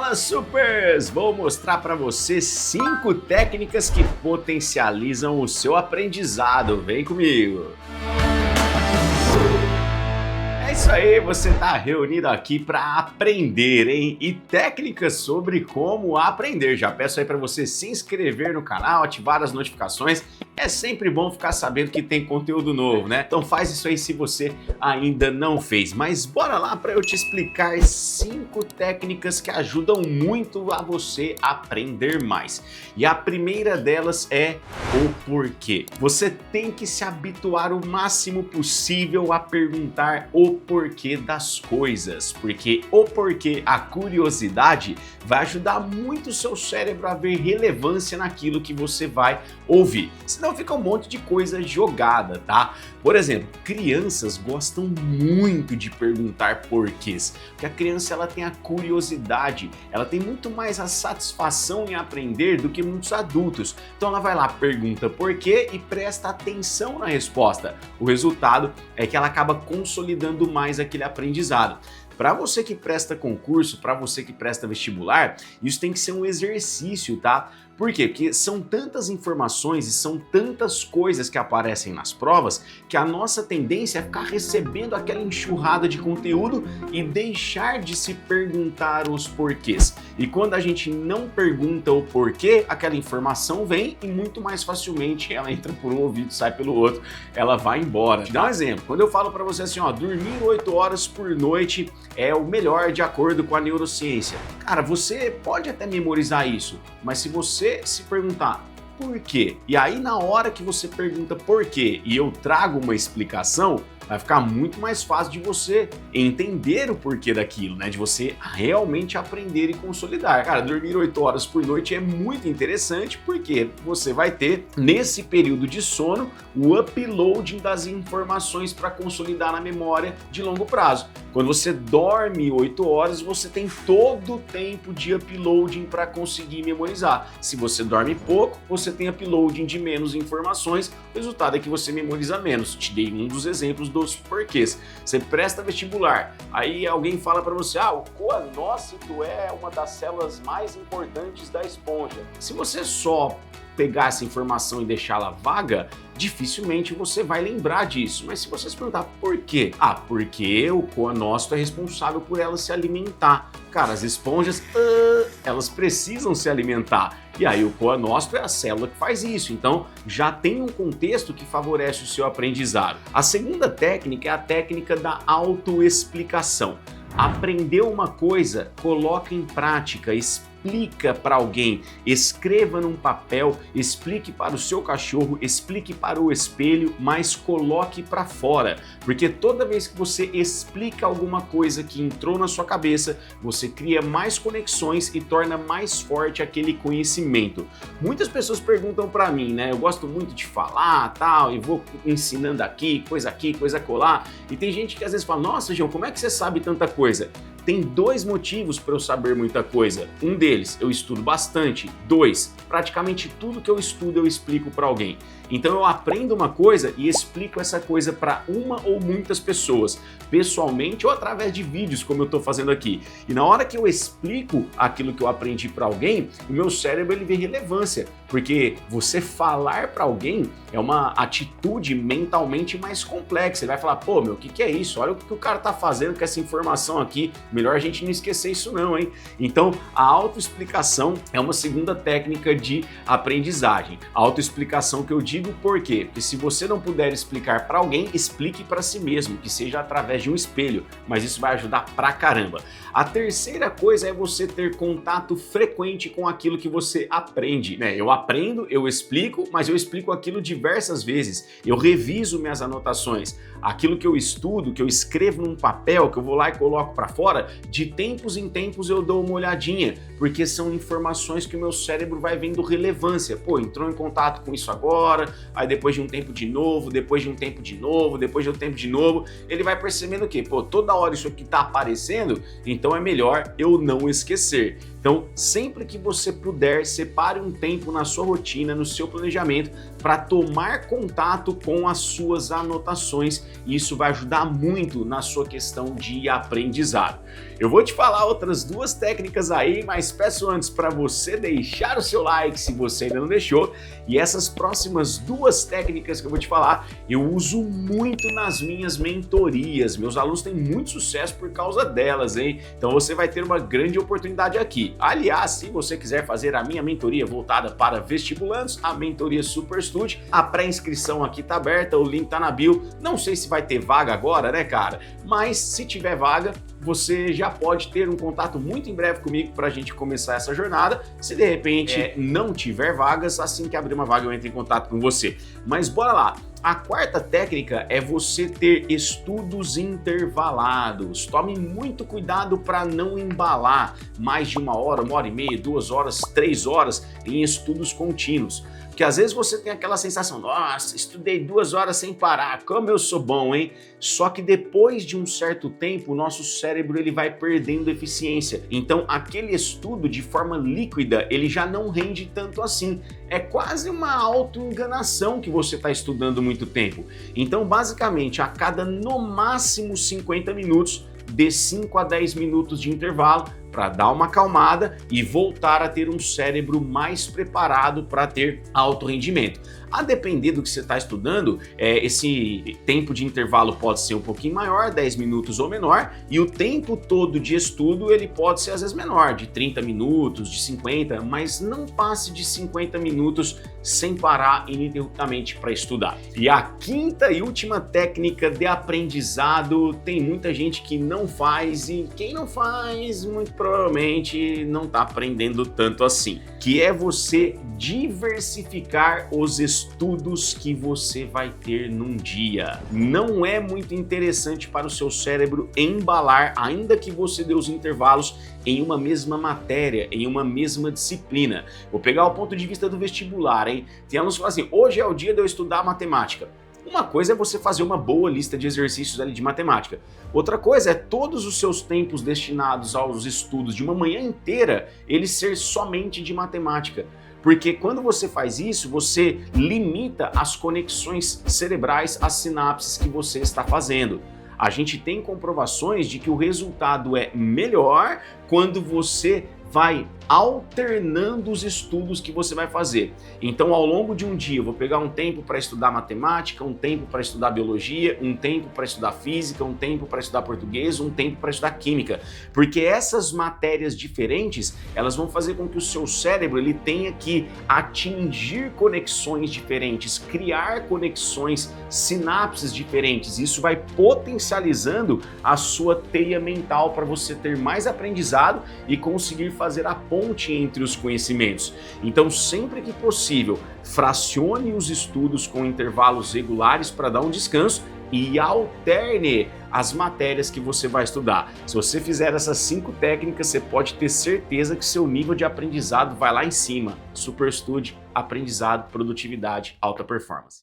Fala, supers! Vou mostrar para você 5 técnicas que potencializam o seu aprendizado. Vem comigo! É isso aí, você está reunido aqui para aprender, hein? E técnicas sobre como aprender. Já peço aí para você se inscrever no canal, ativar as notificações. É sempre bom ficar sabendo que tem conteúdo novo, né? Então faz isso aí se você ainda não fez. Mas bora lá para eu te explicar 5 técnicas que ajudam muito a você aprender mais. E a primeira delas é o porquê. Você tem que se habituar o máximo possível a perguntar o porquê das coisas, porque o porquê, a curiosidade, vai ajudar muito o seu cérebro a ver relevância naquilo que você vai ouvir. Senão fica um monte de coisa jogada, tá? Por exemplo, crianças gostam muito de perguntar porquês, porque a criança ela tem a curiosidade, ela tem muito mais a satisfação em aprender do que muitos adultos. Então ela vai lá, pergunta porquê e presta atenção na resposta. O resultado é que ela acaba consolidando mais aquele aprendizado. Para você que presta concurso, para você que presta vestibular, isso tem que ser um exercício, tá? Por quê? Porque são tantas informações e são tantas coisas que aparecem nas provas que a nossa tendência é ficar recebendo aquela enxurrada de conteúdo e deixar de se perguntar os porquês. E quando a gente não pergunta o porquê, aquela informação vem e muito mais facilmente ela entra por um ouvido e sai pelo outro, ela vai embora. Te dar um exemplo, quando eu falo para você assim, ó, dormir 8 horas por noite é o melhor de acordo com a neurociência. Cara, você pode até memorizar isso, mas se você se perguntar por quê, e aí na hora que você pergunta por quê e eu trago uma explicação, vai ficar muito mais fácil de você entender o porquê daquilo, né? De você realmente aprender e consolidar. Cara, dormir 8 horas por noite é muito interessante porque você vai ter, nesse período de sono, o uploading das informações para consolidar na memória de longo prazo. Quando você dorme 8 horas, você tem todo o tempo de uploading para conseguir memorizar. Se você dorme pouco, você tem uploading de menos informações, o resultado é que você memoriza menos. Te dei um dos exemplos dos porquês. Você presta vestibular, aí alguém fala para você, o coanócito é uma das células mais importantes da esponja. Se você só pegar essa informação e deixá-la vaga, dificilmente você vai lembrar disso. Mas se você se perguntar por quê? Porque o coanócito é responsável por ela se alimentar. Cara, as esponjas, elas precisam se alimentar. E aí o coanócito é a célula que faz isso. Então já tem um contexto que favorece o seu aprendizado. A segunda técnica é a técnica da autoexplicação. Aprendeu uma coisa, coloca em prática, explica para alguém, escreva num papel, explique para o seu cachorro, explique para o espelho, mas coloque para fora, porque toda vez que você explica alguma coisa que entrou na sua cabeça, você cria mais conexões e torna mais forte aquele conhecimento. Muitas pessoas perguntam para mim, né? Eu gosto muito de falar, tal, e vou ensinando aqui, coisa colar, e tem gente que às vezes fala, nossa, João, como é que você sabe tanta coisa? Tem 2 motivos para eu saber muita coisa. Um deles, eu estudo bastante. 2, praticamente tudo que eu estudo eu explico para alguém. Então eu aprendo uma coisa e explico essa coisa para uma ou muitas pessoas, pessoalmente ou através de vídeos, como eu estou fazendo aqui. E na hora que eu explico aquilo que eu aprendi para alguém, o meu cérebro ele vê relevância, porque você falar para alguém é uma atitude mentalmente mais complexa. Ele vai falar, pô, meu, o que é isso? Olha o que o cara tá fazendo com essa informação aqui. Melhor a gente não esquecer isso não, hein? Então, a autoexplicação é uma segunda técnica de aprendizagem. A autoexplicação que eu digo por quê? Porque se você não puder explicar para alguém, explique para si mesmo, que seja através de um espelho, mas isso vai ajudar pra caramba. A terceira coisa é você ter contato frequente com aquilo que você aprende, né? Eu aprendo, eu explico, mas eu explico aquilo diversas vezes. Eu reviso minhas anotações. Aquilo que eu estudo, que eu escrevo num papel, que eu vou lá e coloco para fora, de tempos em tempos eu dou uma olhadinha, porque são informações que o meu cérebro vai vendo relevância. Pô, entrou em contato com isso agora, aí depois de um tempo de novo, depois de um tempo de novo, depois de um tempo de novo, ele vai percebendo que, pô, toda hora isso aqui tá aparecendo, então é melhor eu não esquecer. Então, sempre que você puder, separe um tempo na sua rotina, no seu planejamento, para tomar contato com as suas anotações, e isso vai ajudar muito na sua questão de aprendizado. Eu vou te falar outras duas técnicas aí, mas peço antes para você deixar o seu like se você ainda não deixou, e essas próximas duas técnicas que eu vou te falar, eu uso muito nas minhas mentorias. Meus alunos têm muito sucesso por causa delas, hein? Então você vai ter uma grande oportunidade aqui. Aliás, se você quiser fazer a minha mentoria voltada para vestibulandos, a mentoria Super Study, a pré-inscrição aqui tá aberta, o link tá na bio. Não sei se vai ter vaga agora, né, cara? Mas se tiver vaga, você já pode ter um contato muito em breve comigo para a gente começar essa jornada. Se de repente não tiver vagas, assim que abrir uma vaga eu entro em contato com você. Mas bora lá! A quarta técnica é você ter estudos intervalados. Tome muito cuidado para não embalar mais de 1 hora e meia, 2 horas, 3 horas em estudos contínuos. Porque às vezes você tem aquela sensação, nossa, estudei 2 horas sem parar, como eu sou bom, hein? Só que depois de um certo tempo, o nosso cérebro ele vai perdendo eficiência. Então aquele estudo de forma líquida, ele já não rende tanto assim. É quase uma autoenganação que você está estudando muito tempo. Então basicamente, a cada no máximo 50 minutos, dê 5 a 10 minutos de intervalo para dar uma acalmada e voltar a ter um cérebro mais preparado para ter alto rendimento. A depender do que você está estudando, esse tempo de intervalo pode ser um pouquinho maior, 10 minutos ou menor, e o tempo todo de estudo ele pode ser às vezes menor, de 30 minutos, de 50, mas não passe de 50 minutos sem parar ininterruptamente para estudar. E a quinta e última técnica de aprendizado, tem muita gente que não faz, e quem não faz, muito provavelmente não está aprendendo tanto assim, que é você diversificar os estudos que você vai ter num dia. Não é muito interessante para o seu cérebro embalar, ainda que você dê os intervalos em uma mesma matéria, em uma mesma disciplina. Vou pegar o ponto de vista do vestibular, hein? Tem alunos que falam assim, hoje é o dia de eu estudar matemática. Uma coisa é você fazer uma boa lista de exercícios ali de matemática. Outra coisa é todos os seus tempos destinados aos estudos de uma manhã inteira, eles ser somente de matemática. Porque quando você faz isso, você limita as conexões cerebrais, as sinapses que você está fazendo. A gente tem comprovações de que o resultado é melhor quando você vai alternando os estudos que você vai fazer. Então, ao longo de um dia, eu vou pegar um tempo para estudar matemática, um tempo para estudar biologia, um tempo para estudar física, um tempo para estudar português, um tempo para estudar química. Porque essas matérias diferentes, elas vão fazer com que o seu cérebro ele tenha que atingir conexões diferentes, criar conexões, sinapses diferentes. Isso vai potencializando a sua teia mental para você ter mais aprendizado e conseguir fazer a ponte entre os conhecimentos. Então, sempre que possível, fracione os estudos com intervalos regulares para dar um descanso e alterne as matérias que você vai estudar. Se você fizer essas 5 técnicas, você pode ter certeza que seu nível de aprendizado vai lá em cima. Super Study, aprendizado, produtividade, alta performance.